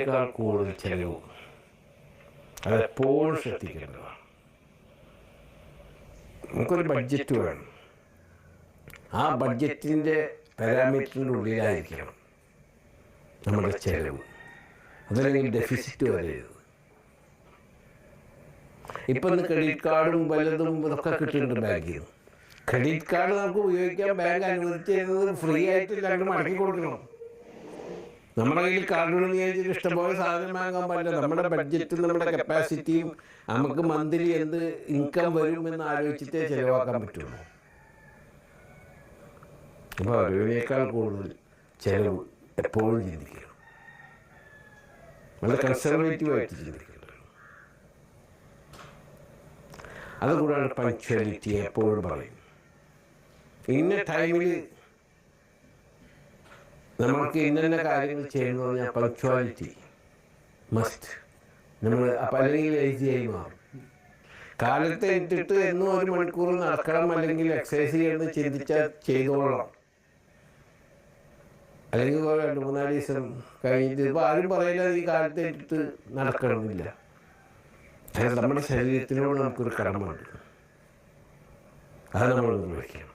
ബഡ്ജറ്റിനേക്കാൾ കൂടുതൽ ചെലവ് അതെപ്പോഴും ശ്രദ്ധിക്കേണ്ടതാണ്. നമുക്കൊരു ബഡ്ജറ്റ് വേണം. ആ ബഡ്ജറ്റിൻ്റെ പാരാമീറ്ററിൻ്റെ ഉള്ളിലായിരിക്കണം നമ്മുടെ ചെലവ്. അതല്ലെങ്കിൽ ഡെഫിസിറ്റ് വരരുത്. ഇപ്പം ഇന്ന് ക്രെഡിറ്റ് കാർഡും വല്ലതും ഇതൊക്കെ കിട്ടുന്നുണ്ട് ബാങ്കിൽ നിന്ന്. ക്രെഡിറ്റ് കാർഡ് നമുക്ക് ഉപയോഗിക്കാൻ ബാങ്ക് അനുവദിച്ച് തരുന്നത് ഫ്രീ ആയിട്ട് രണ്ട് മടക്കി കൊടുക്കണം. നമ്മുടെ കയ്യിൽ കാർഡുകൾ വിചാരിച്ചിട്ട് ഇഷ്ടംപോലെ സാധനം വാങ്ങാൻ പറ്റില്ല. നമ്മുടെ ബഡ്ജറ്റും നമ്മുടെ കപ്പാസിറ്റിയും നമുക്ക് മന്ത്ലി എന്ത് ഇൻകം വരുമെന്ന് ആലോചിച്ചിട്ടേ ചിലവാക്കാൻ പറ്റുള്ളൂ. അപ്പോൾ അറിവിനേക്കാൾ കൂടുതൽ ചിലവ് എപ്പോഴും ചിന്തിക്കണം. വളരെ കൺസർവേറ്റീവായിട്ട് ചിന്തിക്കണം. അതുകൂടാണ് പങ്ക്ച്വാലിറ്റി. എപ്പോഴും പറയും ഇന്ന ടൈമിൽ നമ്മൾക്ക് ഇന്ന കാര്യങ്ങൾ ചെയ്യുന്നത് പറഞ്ഞാൽ പങ്ക്ച്വാലിറ്റി മസ്റ്റ്. നമ്മൾ അല്ലെങ്കിൽ ലേസിയായി മാറും. കാലത്തെ ഇട്ടിട്ട് എന്നും 1 മണിക്കൂർ നടക്കണം അല്ലെങ്കിൽ എക്സസൈസ് ചെയ്യണമെന്ന് ചിന്തിച്ചാൽ ചെയ്തോളാം. അല്ലെങ്കിൽ 2-3 ദിവസം കഴിഞ്ഞിട്ട് ഇപ്പോൾ ആരും പറയില്ല ഈ കാലത്തെ ഇട്ടിട്ട് നടക്കണമെന്നില്ല. നമ്മുടെ ശരീരത്തിനോട് നമുക്കൊരു കടമയുണ്ട്. അത് നമ്മൾ നിർവഹിക്കണം.